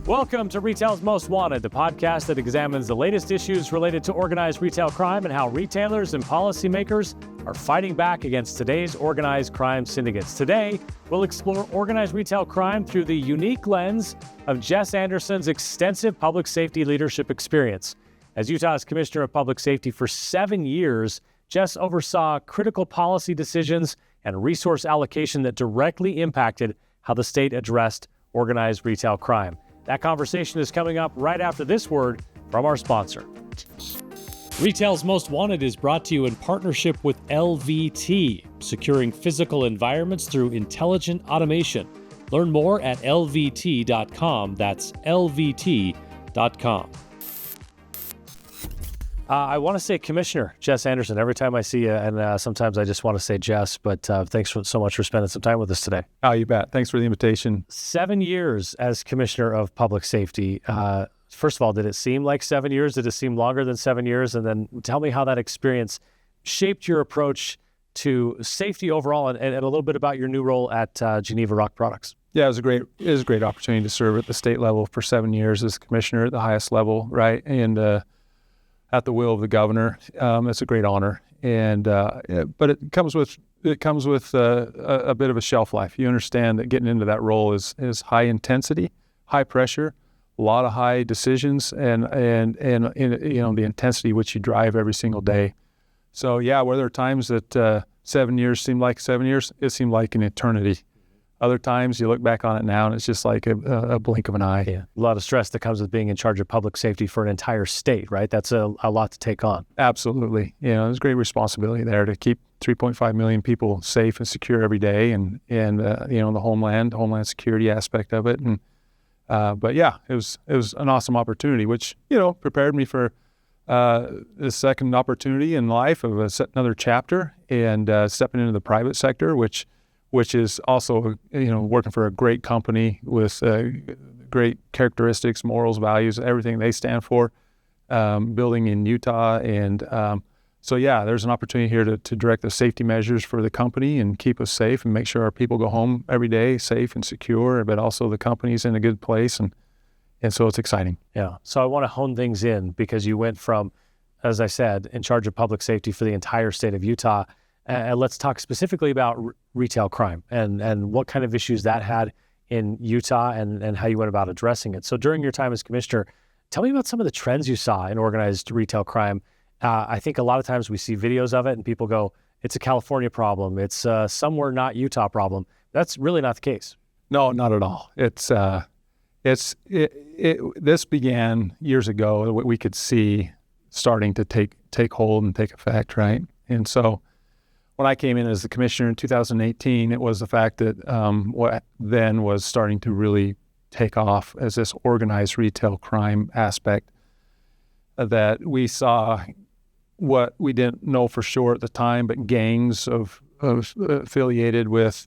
Welcome to Retail's Most Wanted, the podcast that examines the latest issues related to organized retail crime and how retailers and policymakers are fighting back against today's organized crime syndicates. Today, we'll explore organized retail crime through the unique lens of Jess Anderson's extensive public safety leadership experience. As Utah's Commissioner of Public Safety for 7 years, Jess oversaw critical policy decisions and resource allocation that directly impacted how the state addressed organized retail crime. That conversation is coming up right after this word from our sponsor. Retail's Most Wanted is brought to you in partnership with LVT, securing physical environments through intelligent automation. Learn more at lvt.com. That's lvt.com. I want to say Commissioner Jess Anderson every time I see you, and sometimes I just want to say Jess, but thanks so much for spending some time with us today. Oh, you bet. Thanks for the invitation. 7 years as Commissioner of Public Safety. First of all, did it seem like 7 years? Did it seem longer than 7 years? And then tell me how that experience shaped your approach to safety overall, and a little bit about your new role at Geneva Rock Products. Yeah, it was a great opportunity to serve at the state level for 7 years as commissioner at the highest level, right? And at the will of the governor. It's a great honor, and but it comes with a bit of a shelf life. You understand that getting into that role is high intensity, high pressure, a lot of high decisions, and you know, the intensity which you drive every single day. So yeah, were there times that 7 years seemed like 7 years? It seemed like an eternity. Other times you look back on it now and it's just like a blink of an eye. Yeah. A lot of stress that comes with being in charge of public safety for an entire state, right? That's a lot to take on. Absolutely. You know, there's great responsibility there to keep 3.5 million people safe and secure every day, and you know, the homeland security aspect of it. And but yeah, it was an awesome opportunity, which, you know, prepared me for the second opportunity in life of another chapter, and stepping into the private sector, which is also, you know, working for a great company with great characteristics, morals, values, everything they stand for, building in Utah. And so, yeah, there's an opportunity here to direct the safety measures for the company and keep us safe and make sure our people go home every day safe and secure, but also the company's in a good place. And so it's exciting. Yeah. So I want to hone things in, because you went from, as I said, in charge of public safety for the entire state of Utah. Let's talk specifically about retail crime and what kind of issues that had in Utah and how you went about addressing it. So during your time as commissioner, tell me about some of the trends you saw in organized retail crime. I think a lot of times we see videos of it and people go, it's a California problem. It's somewhere not Utah problem. That's really not the case. No, not at all. This began years ago. What we could see starting to take hold and take effect, right? And so when I came in as the commissioner in 2018, it was the fact that what then was starting to really take off as this organized retail crime aspect, that we saw what we didn't know for sure at the time, but gangs of affiliated with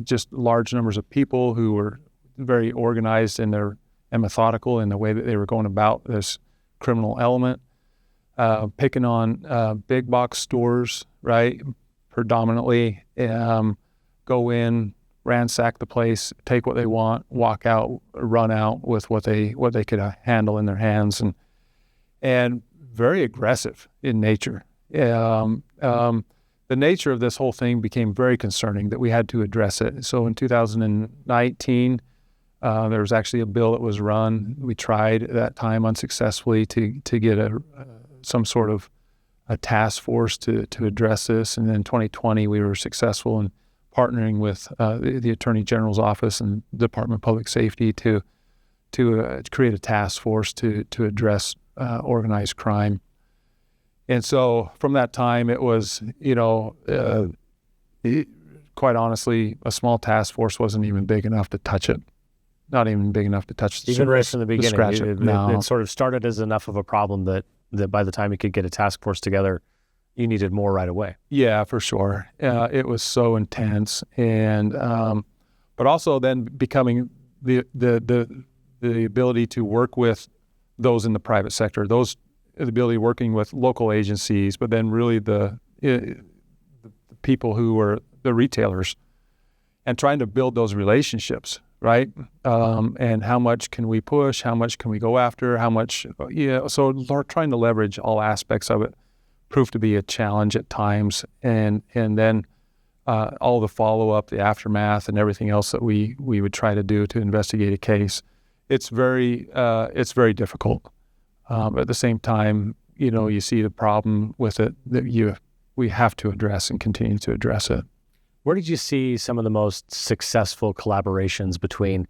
just large numbers of people who were very organized and methodical in the way that they were going about this criminal element, picking on big box stores, right? Predominantly, go in, ransack the place, take what they want, walk out, run out with what they could handle in their hands, and very aggressive in nature. The nature of this whole thing became very concerning that we had to address it. So in 2019, there was actually a bill that was run. We tried at that time unsuccessfully to get some sort of a task force to address this. And then 2020, we were successful in partnering with the Attorney General's office and Department of Public Safety to create a task force to address organized crime. And so from that time, it was, you know, quite honestly, a small task force wasn't even big enough to touch it. Not even big enough to touch the Even right from the beginning, it sort of started as enough of a problem that by the time you could get a task force together, you needed more right away. Yeah, for sure. It was so intense, and but also then becoming the ability to work with those in the private sector, the ability of working with local agencies, but then really the people who were the retailers, and trying to build those relationships right? And how much can we push? How much can we go after? How much? So trying to leverage all aspects of it proved to be a challenge at times, and then all the follow-up, the aftermath, and everything else that we would try to do to investigate a case. It's very difficult. At the same time, you see the problem with it that we have to address and continue to address it. Where did you see some of the most successful collaborations between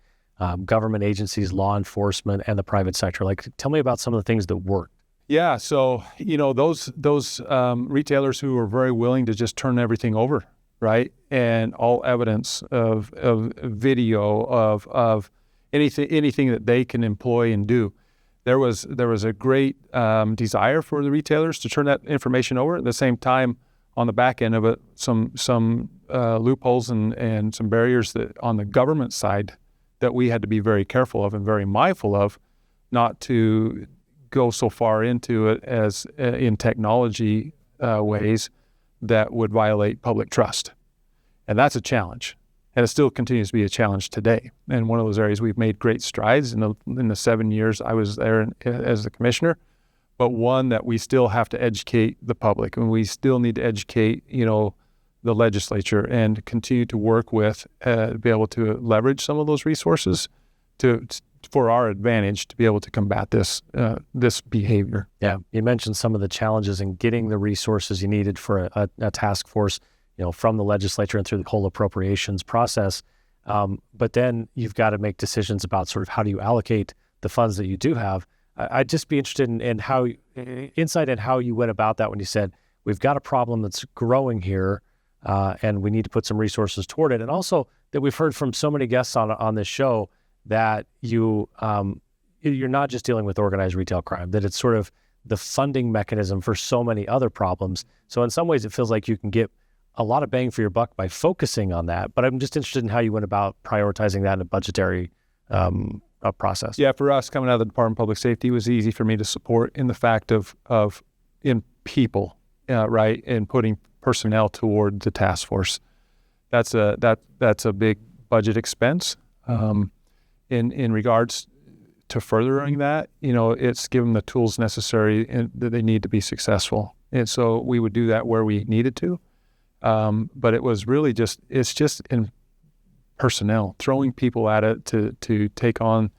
government agencies, law enforcement, and the private sector? Like, tell me about some of the things that worked. Yeah, so those retailers who were very willing to just turn everything over, right, and all evidence of video of anything that they can employ and do. There was a great desire for the retailers to turn that information over. At the same time, on the back end of it, some loopholes and some barriers that on the government side that we had to be very careful of and very mindful of, not to go so far into it as in technology ways that would violate public trust. And that's a challenge. And it still continues to be a challenge today. And one of those areas we've made great strides in the 7 years I was there as the commissioner, but one that we still have to educate the public, and we still need to educate, the legislature and continue to work with, be able to leverage some of those resources for our advantage to be able to combat this behavior. Yeah, you mentioned some of the challenges in getting the resources you needed for a task force, from the legislature and through the whole appropriations process. But then you've got to make decisions about sort of how do you allocate the funds that you do have. I'd just be interested in how insight in how you went about that when you said, we've got a problem that's growing here and we need to put some resources toward it. And also that we've heard from so many guests on this show that you're not just dealing with organized retail crime, that it's sort of the funding mechanism for so many other problems. So in some ways it feels like you can get a lot of bang for your buck by focusing on that, but I'm just interested in how you went about prioritizing that in a budgetary process. Yeah, for us coming out of the Department of Public Safety, it was easy for me to support in the fact of in people, right, and putting personnel toward the task force. That's a big budget expense. In regards to furthering that, it's given the tools necessary that they need to be successful, and so we would do that where we needed to. But it was really it's just in personnel, throwing people at it to take on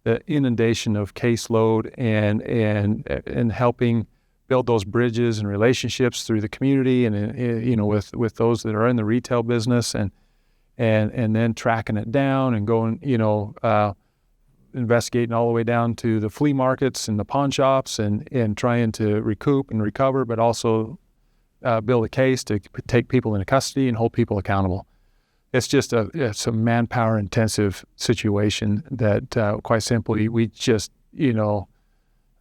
the inundation of caseload and helping build those bridges and relationships through the community and with those that are in the retail business and then tracking it down and going investigating all the way down to the flea markets and the pawn shops and trying to recoup and recover, but also build a case to take people into custody and hold people accountable. It's just it's a manpower intensive situation that quite simply we just,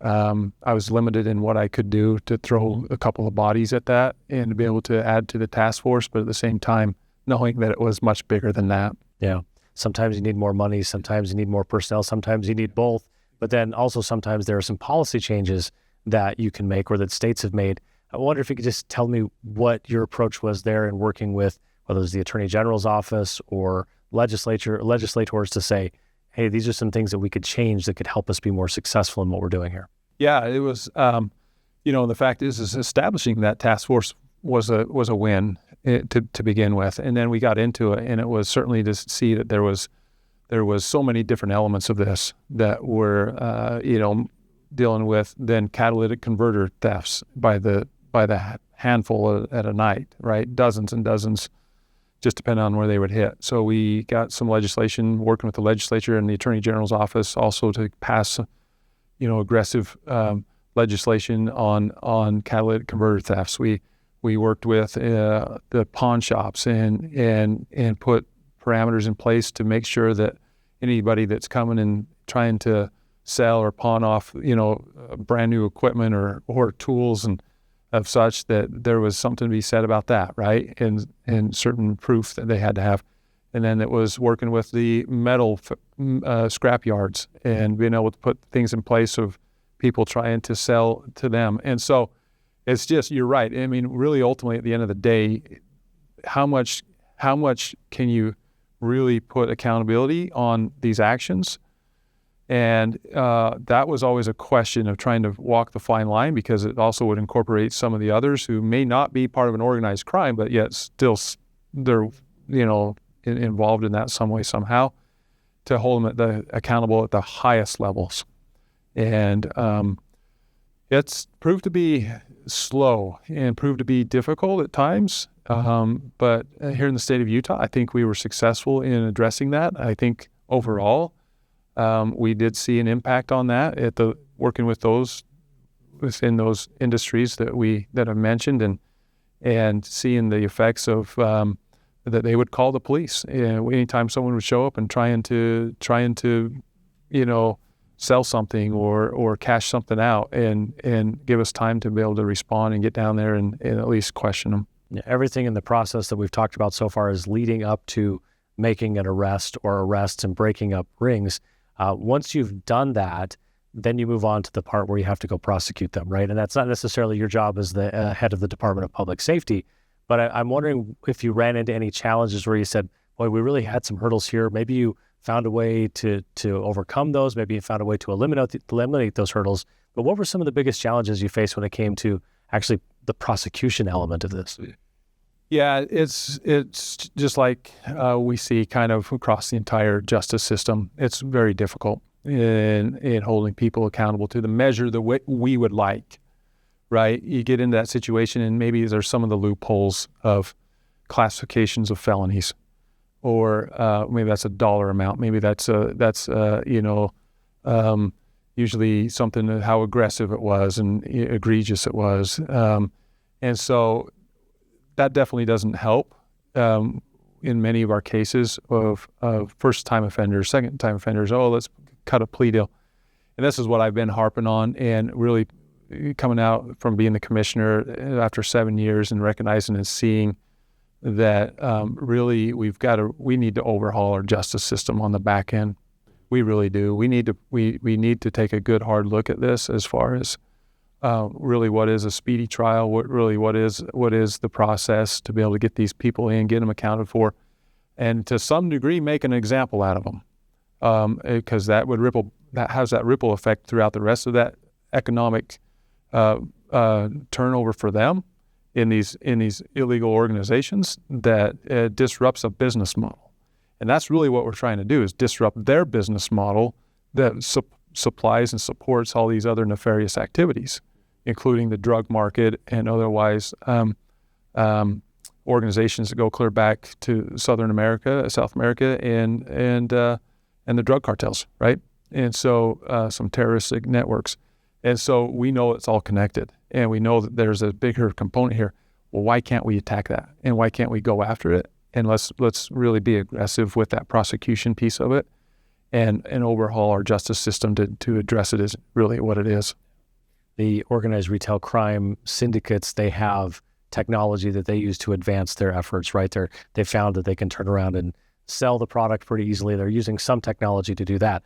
I was limited in what I could do to throw a couple of bodies at that and to be able to add to the task force, but at the same time, knowing that it was much bigger than that. Yeah. Sometimes you need more money, sometimes you need more personnel, sometimes you need both, but then also sometimes there are some policy changes that you can make or that states have made. I wonder if you could just tell me what your approach was there in working with, whether it was the Attorney General's office or legislators to say, hey, these are some things that we could change that could help us be more successful in what we're doing here. Yeah, it was, the fact is establishing that task force was a win to begin with. And then we got into it, and it was certainly to see that there was so many different elements of this that were, dealing with then catalytic converter thefts by the handful at a night, right? Dozens and dozens, just depending on where they would hit. So we got some legislation working with the legislature and the Attorney General's office also to pass, aggressive legislation on catalytic converter thefts. We worked with the pawn shops and put parameters in place to make sure that anybody that's coming and trying to sell or pawn off, brand new equipment or tools and of such, that there was something to be said about that, right? And certain proof that they had to have. And then it was working with the metal scrap yards and being able to put things in place of people trying to sell to them. And so it's just, you're right. I mean, really ultimately at the end of the day, how much can you really put accountability on these actions. And that was always a question of trying to walk the fine line, because it also would incorporate some of the others who may not be part of an organized crime, but yet still they're, involved in that some way, somehow, to hold them accountable at the highest levels. And it's proved to be slow and proved to be difficult at times. But here in the state of Utah, I think we were successful in addressing that. I think overall, we did see an impact on that working with those within those industries that I've mentioned, and seeing the effects of that they would call the police anytime someone would show up and trying to sell something or cash something out, and give us time to be able to respond and get down there and at least question them. Yeah, everything in the process that we've talked about so far is leading up to making an arrest or arrests and breaking up rings. Once you've done that, then you move on to the part where you have to go prosecute them, right? And that's not necessarily your job as the head of the Department of Public Safety, but I'm wondering if you ran into any challenges where you said, boy, we really had some hurdles here. Maybe you found a way to overcome those. Maybe you found a way to eliminate those hurdles. But what were some of the biggest challenges you faced when it came to actually the prosecution element of this? Yeah, it's just like we see kind of across the entire justice system. It's very difficult in holding people accountable to the measure that we would like, right? You get into that situation, and maybe there's some of the loopholes of classifications of felonies, or maybe that's a dollar amount. Maybe that's usually something how aggressive it was and egregious it was, and so that definitely doesn't help in many of our cases of first-time offenders, second-time offenders. Oh, let's cut a plea deal. And this is what I've been harping on, and really coming out from being the commissioner after 7 years and recognizing and seeing that really we need to overhaul our justice system on the back end. We really do. We need to take a good hard look at this as far as really what is a speedy trial, what is the process to be able to get these people in, get them accounted for, and to some degree make an example out of them, because that has that ripple effect throughout the rest of that economic turnover for them in these illegal organizations that disrupts a business model. And that's really what we're trying to do, is disrupt their business model that supplies and supports all these other nefarious activities, including the drug market and otherwise organizations that go clear back to South America, and the drug cartels, right? And so some terroristic networks. And so we know it's all connected, and we know that there's a bigger component here. Well, why can't we attack that? And why can't we go after it? And let's really be aggressive with that prosecution piece of it, and overhaul our justice system to address it as really what it is. The organized retail crime syndicates, they have technology that they use to advance their efforts, right? They found that they can turn around and sell the product pretty easily. They're using some technology to do that.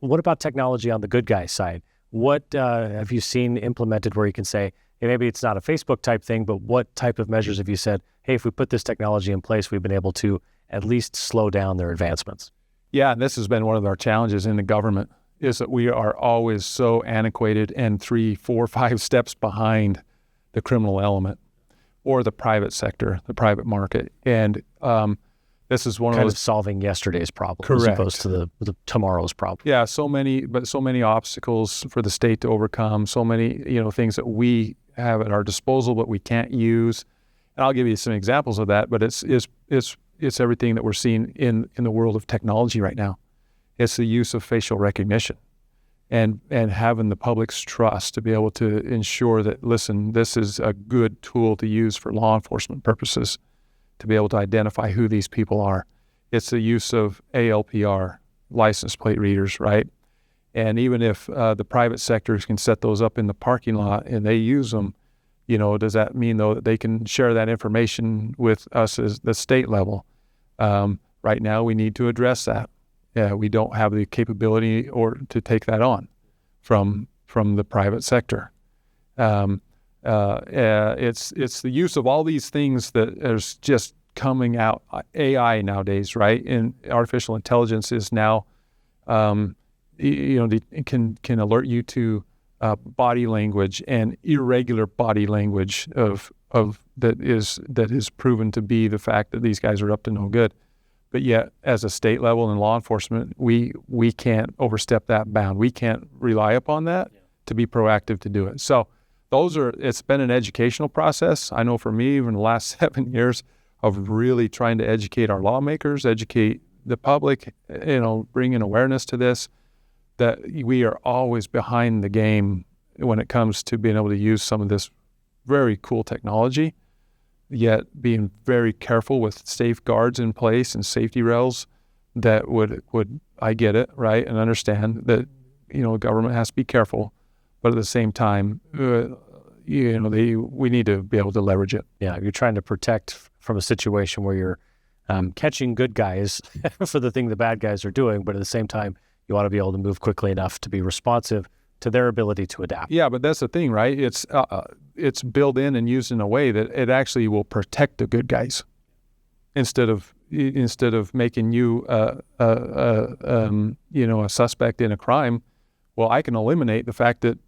What about technology on the good guy side? What have you seen implemented where you can say, hey, maybe it's not a Facebook type thing, but what type of measures have you said, hey, if we put this technology in place, we've been able to at least slow down their advancements? Yeah, and this has been one of our challenges in the government, is that we are always so antiquated and 3, 4, 5 steps behind the criminal element or the private sector, the private market. And this is one kind of those... of solving yesterday's problem, correct, as opposed to the tomorrow's problem. Yeah, so many obstacles for the state to overcome, so many things that we have at our disposal but we can't use. And I'll give you some examples of that, but it's everything that we're seeing in the world of technology right now. It's the use of facial recognition and having the public's trust to be able to ensure that, listen, this is a good tool to use for law enforcement purposes, to be able to identify who these people are. It's the use of ALPR, license plate readers, right? And even if the private sectors can set those up in the parking lot and they use them, does that mean, though, that they can share that information with us as the state level? Right now, we need to address that. We don't have the capability or to take that on from the private sector. It's the use of all these things that is just coming out. AI nowadays, right? And artificial intelligence is now, it can alert you to body language and irregular body language of that is proven to be the fact that these guys are up to no good. But yet, as a state level and law enforcement, we can't overstep that bound. We can't rely upon that to be proactive to do it. So it's been an educational process. I know for me, even the last 7 years of really trying to educate our lawmakers, educate the public, bring in awareness to this, that we are always behind the game when it comes to being able to use some of this very cool technology, yet being very careful with safeguards in place and safety rails that would I get it, right, and understand that, government has to be careful, but at the same time, we need to be able to leverage it. Yeah, you're trying to protect from a situation where you're catching good guys for the thing the bad guys are doing, but at the same time, you want to be able to move quickly enough to be responsive to their ability to adapt. Yeah, but that's the thing, right? It's built in and used in a way that it actually will protect the good guys instead of making you a suspect in a crime. Well, I can eliminate the fact that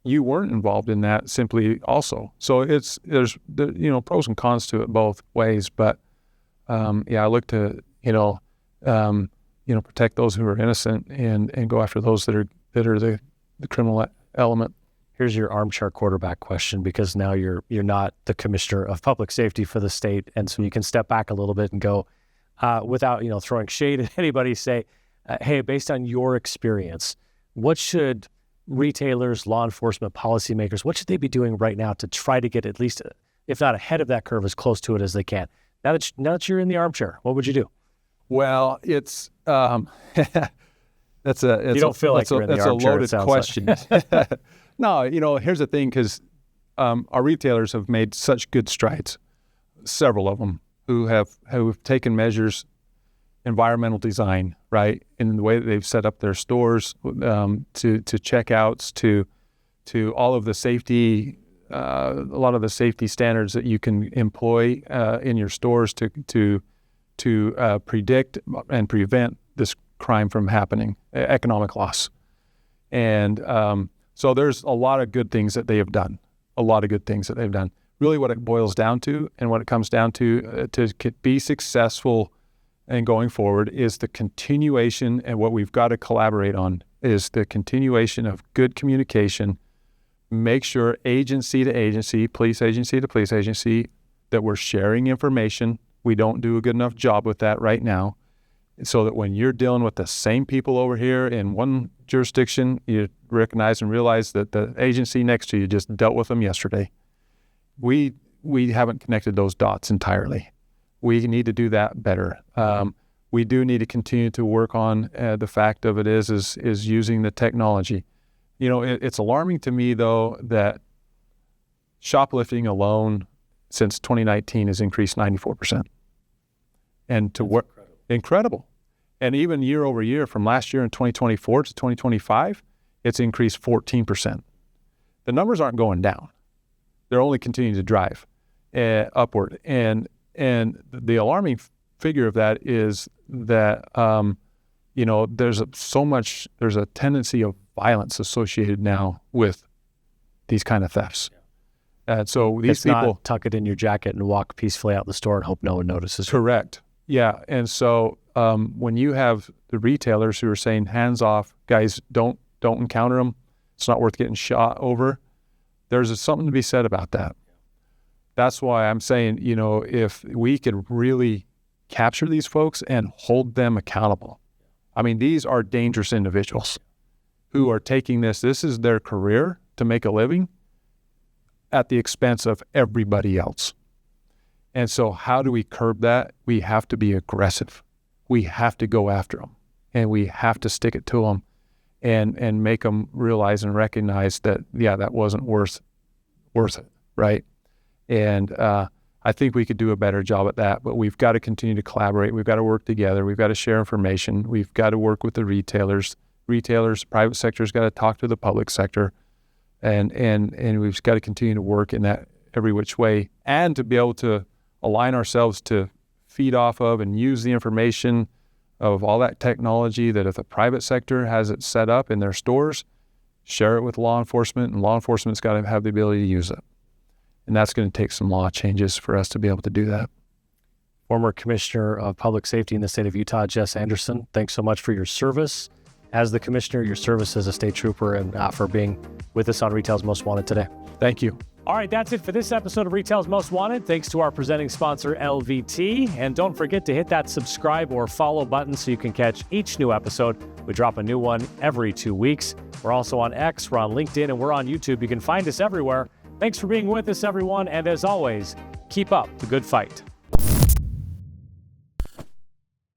you weren't involved in that simply also. So there's pros and cons to it both ways. But I look to protect those who are innocent and go after those that are the criminal element. Here's your armchair quarterback question, because now you're not the commissioner of public safety for the state, and so you can step back a little bit and go without throwing shade at anybody. Say, hey, based on your experience, what should retailers, law enforcement, policymakers, what should they be doing right now to try to get at least, if not ahead of that curve, as close to it as they can? Now that you're in the armchair, what would you do? Well, it's that's a loaded question. Like. No, here's the thing, because our retailers have made such good strides, several of them who have taken measures, environmental design, right, in the way that they've set up their stores, to checkouts, to all of the safety, a lot of the safety standards that you can employ in your stores to predict and prevent this crime from happening, economic loss. And so there's a lot of good things that they have done, Really what it boils down to and what it comes down to be successful and going forward is the continuation, and what we've got to collaborate on is the continuation of good communication. Make sure agency to agency, police agency to police agency, that we're sharing information. We don't do a good enough job with that right now, so that when you're dealing with the same people over here in one jurisdiction, you recognize and realize that the agency next to you just dealt with them yesterday. We haven't connected those dots entirely. We need to do that better. We do need to continue to work on the fact of it is using the technology. It's alarming to me, though, that shoplifting alone since 2019 has increased 94%. And to work, incredible. And even year over year, from last year in 2024 to 2025, it's increased 14%. The numbers aren't going down. They're only continuing to drive upward. And the alarming figure of that is that, there's a tendency of violence associated now with these kind of thefts. And so these people not tuck it in your jacket and walk peacefully out the store and hope no one notices. Correct. Yeah. And so when you have the retailers who are saying, hands off, guys, don't encounter them, it's not worth getting shot over, there's something to be said about that. That's why I'm saying, if we could really capture these folks and hold them accountable. I mean, these are dangerous individuals who are taking this is their career to make a living at the expense of everybody else. And so how do we curb that? We have to be aggressive. We have to go after them, and we have to stick it to them and make them realize and recognize that, that wasn't worth it, right? And I think we could do a better job at that, but we've got to continue to collaborate. We've got to work together. We've got to share information. We've got to work with the retailers. Private sector's got to talk to the public sector, and we've got to continue to work in that every which way, and to be able to align ourselves to feed off of and use the information of all that technology that if the private sector has it set up in their stores, share it with law enforcement, and law enforcement's got to have the ability to use it. And that's going to take some law changes for us to be able to do that. Former Commissioner of Public Safety in the state of Utah, Jess Anderson, thanks so much for your service as the Commissioner, your service as a state trooper, and for being with us on Retail's Most Wanted today. Thank you. All right, that's it for this episode of Retail's Most Wanted. Thanks to our presenting sponsor, LVT. And don't forget to hit that subscribe or follow button so you can catch each new episode. We drop a new one every 2 weeks. We're also on X, we're on LinkedIn, and we're on YouTube. You can find us everywhere. Thanks for being with us, everyone. And as always, keep up the good fight.